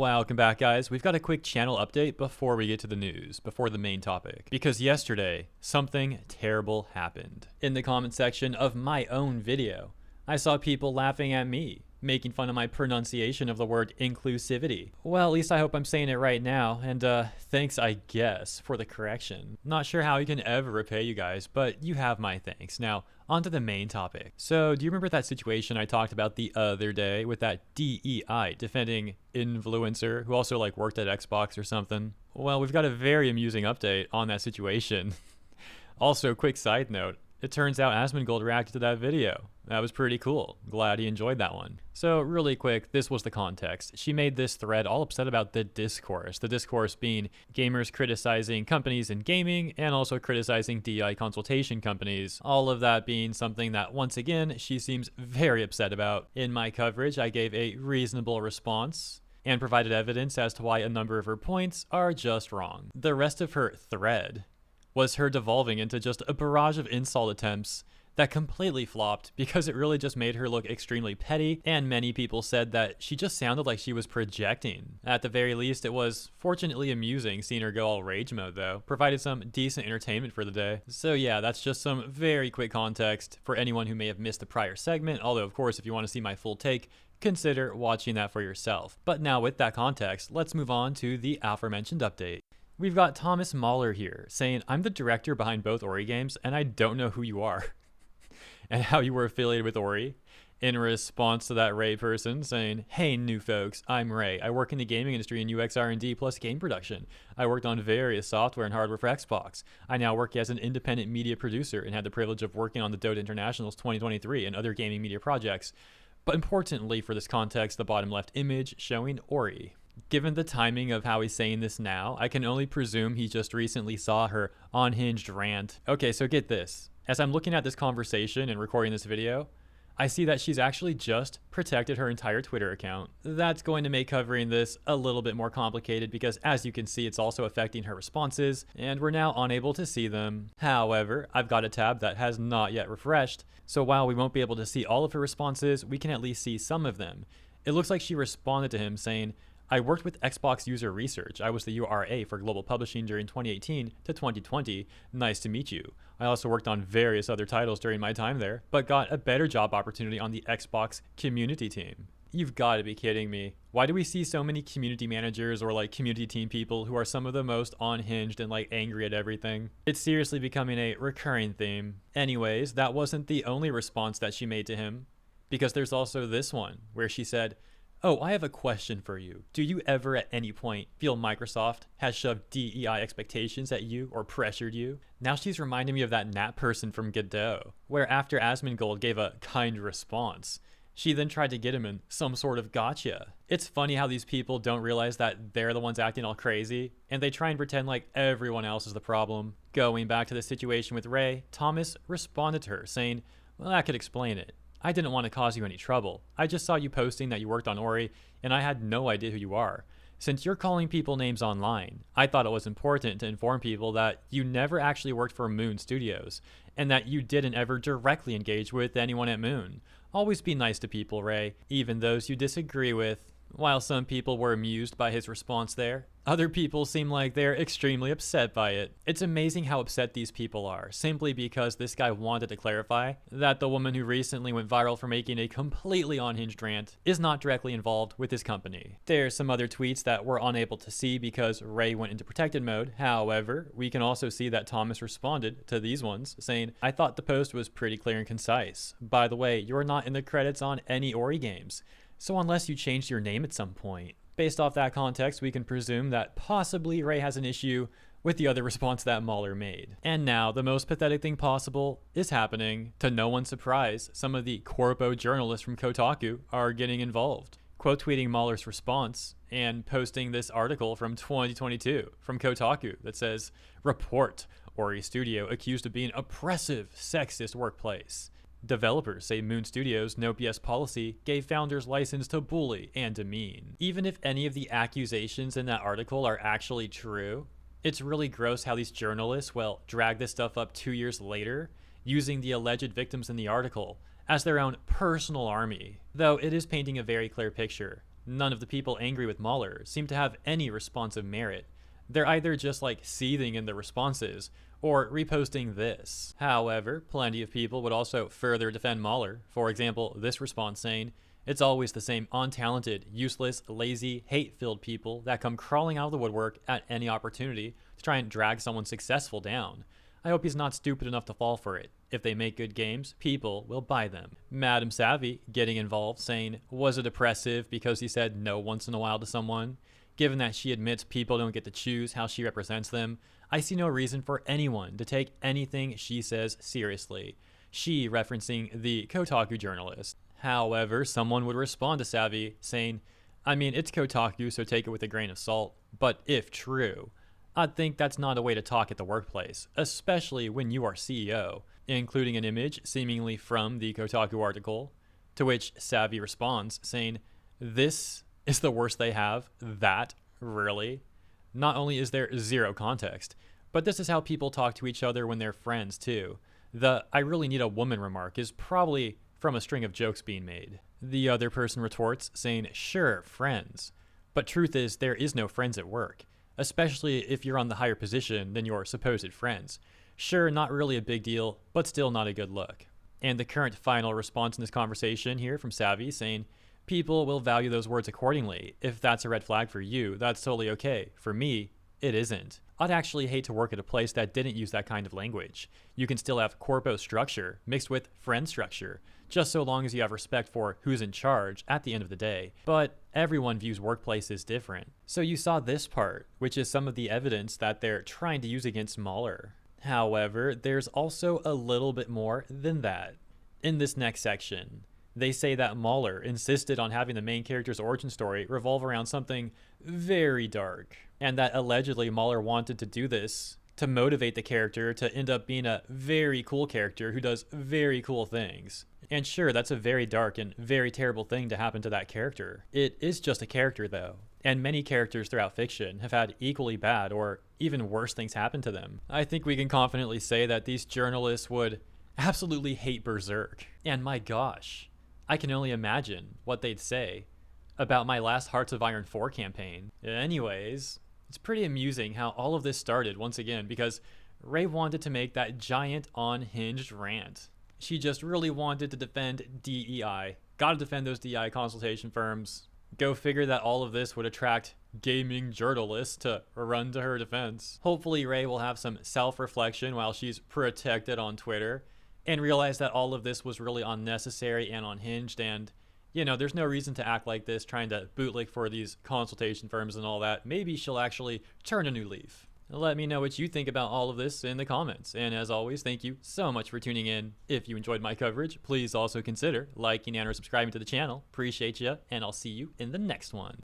Welcome back, guys. We've got a quick channel update before we get to the news, before the main topic. Because yesterday, something terrible happened. In the comment section of my own video, I saw people laughing at me, making fun of my pronunciation of the word inclusivity. Well, at least I hope I'm saying it right now, and thanks, I guess, for the correction. Not sure how I can ever repay you guys, but you have my thanks. Now, on to the main topic. So, do you remember that situation I talked about the other day with that DEI defending influencer who also worked at Xbox or something? Well, we've got a very amusing update on that situation. Also, quick side note, it turns out Asmongold reacted to that video. That was pretty cool. Glad he enjoyed that one. So really quick, this was the context. She made this thread all upset about the discourse being gamers criticizing companies in gaming and also criticizing DI consultation companies. All of that being something that, once again, she seems very upset about. In my coverage, I gave a reasonable response and provided evidence as to why a number of her points are just wrong. The rest of her thread was her devolving into just a barrage of insult attempts that completely flopped because it really just made her look extremely petty, and many people said that she just sounded like she was projecting. At the very least, it was fortunately amusing seeing her go all rage mode though, provided some decent entertainment for the day. So yeah, that's just some very quick context for anyone who may have missed the prior segment, although of course if you want to see my full take, consider watching that for yourself. But now with that context, let's move on to the aforementioned update. We've got Thomas Mahler here saying, "I'm the director behind both Ori games and I don't know who you are." And how you were affiliated with Ori. In response to that Ray person saying, "Hey new folks, I'm Ray. I work in the gaming industry in UX R&D plus game production. I worked on various software and hardware for Xbox. I now work as an independent media producer and had the privilege of working on the Dota Internationals 2023 and other gaming media projects. But importantly for this context, the bottom left image showing Ori." Given the timing of how he's saying this now, I can only presume he just recently saw her unhinged rant. Okay, so get this. As I'm looking at this conversation and recording this video, I see that she's actually just protected her entire Twitter account. That's going to make covering this a little bit more complicated because, as you can see, it's also affecting her responses, and we're now unable to see them. However, I've got a tab that has not yet refreshed, so while we won't be able to see all of her responses, we can at least see some of them. It looks like she responded to him saying, "I worked with Xbox user research. I was the URA for global publishing during 2018 to 2020. Nice to meet you. I also worked on various other titles during my time there, but got a better job opportunity on the Xbox community team." You've got to be kidding me. Why do we see so many community managers or community team people who are some of the most unhinged and angry at everything? It's seriously becoming a recurring theme. Anyways, that wasn't the only response that she made to him, because there's also this one where she said, "Oh, I have a question for you. Do you ever at any point feel Microsoft has shoved DEI expectations at you or pressured you?" Now she's reminding me of that Nat person from Godot, where after Asmongold gave a kind response, she then tried to get him in some sort of gotcha. It's funny how these people don't realize that they're the ones acting all crazy, and they try and pretend like everyone else is the problem. Going back to the situation with Ray, Thomas responded to her saying, "Well, that could explain it. I didn't want to cause you any trouble. I just saw you posting that you worked on Ori, and I had no idea who you are. Since you're calling people names online, I thought it was important to inform people that you never actually worked for Moon Studios, and that you didn't ever directly engage with anyone at Moon. Always be nice to people, Ray, even those you disagree with." While some people were amused by his response there, other people seem like they're extremely upset by it. It's amazing how upset these people are, simply because this guy wanted to clarify that the woman who recently went viral for making a completely unhinged rant is not directly involved with his company. There's some other tweets that we're unable to see because Ray went into protected mode. However, we can also see that Thomas responded to these ones, saying, "I thought the post was pretty clear and concise. By the way, you're not in the credits on any Ori games. So unless you changed your name at some point." Based off that context, we can presume that possibly Ray has an issue with the other response that Mahler made. And now, the most pathetic thing possible is happening. To no one's surprise, some of the corpo journalists from Kotaku are getting involved, quote tweeting Mahler's response and posting this article from 2022 from Kotaku that says, "Report, Ori Studio accused of being oppressive, sexist workplace. Developers say Moon Studios' no BS policy gave founders license to bully and demean." Even if any of the accusations in that article are actually true, it's really gross how these journalists, drag this stuff up 2 years later, using the alleged victims in the article as their own personal army. Though it is painting a very clear picture None of the people angry with Mueller seem to have any responsive merit. They're either just like seething in their responses or reposting this. However, plenty of people would also further defend Mueller. For example, this response saying, "It's always the same untalented, useless, lazy, hate-filled people that come crawling out of the woodwork at any opportunity to try and drag someone successful down. I hope he's not stupid enough to fall for it. If they make good games, people will buy them." Madam Savvy getting involved, saying, "Was it oppressive because he said no once in a while to someone? Given that she admits people don't get to choose how she represents them, I see no reason for anyone to take anything she says seriously." She referencing the Kotaku journalist. However, someone would respond to Savvy saying, "I mean, it's Kotaku, so take it with a grain of salt. But if true, I'd think that's not a way to talk at the workplace, especially when you are CEO," including an image seemingly from the Kotaku article, to which Savvy responds saying, "This is the worst they have? That? Really?" Not only is there zero context, but this is how people talk to each other when they're friends too. The "I really need a woman" remark is probably from a string of jokes being made. The other person retorts saying, "Sure, friends. But truth is, there is no friends at work, especially if you're on the higher position than your supposed friends. Sure, not really a big deal, but still not a good look." And the current final response in this conversation here from Savvy saying, "People will value those words accordingly. If that's a red flag for you, that's totally okay. For me, it isn't. I'd actually hate to work at a place that didn't use that kind of language. You can still have corpo structure mixed with friend structure, just so long as you have respect for who's in charge at the end of the day. But everyone views workplaces different." So you saw this part, which is some of the evidence that they're trying to use against Mueller. However, there's also a little bit more than that. In this next section, they say that Mueller insisted on having the main character's origin story revolve around something very dark, and that allegedly Mueller wanted to do this to motivate the character to end up being a very cool character who does very cool things. And sure, that's a very dark and very terrible thing to happen to that character. It is just a character though, and many characters throughout fiction have had equally bad or even worse things happen to them. I think we can confidently say that these journalists would absolutely hate Berserk. And my gosh, I can only imagine what they'd say about my last Hearts of Iron 4 campaign. Anyways, it's pretty amusing how all of this started once again because Ray wanted to make that giant unhinged rant. She just really wanted to defend DEI. Gotta defend those DEI consultation firms. Go figure that all of this would attract gaming journalists to run to her defense. Hopefully Ray will have some self-reflection while she's protected on Twitter and realize that all of this was really unnecessary and unhinged, and there's no reason to act like this trying to bootlick for these consultation firms and all that. Maybe she'll actually turn a new leaf. Let me know what you think about all of this in the comments, and as always, thank you so much for tuning in. If you enjoyed my coverage, please also consider liking and or subscribing to the channel. Appreciate you, and I'll see you in the next one.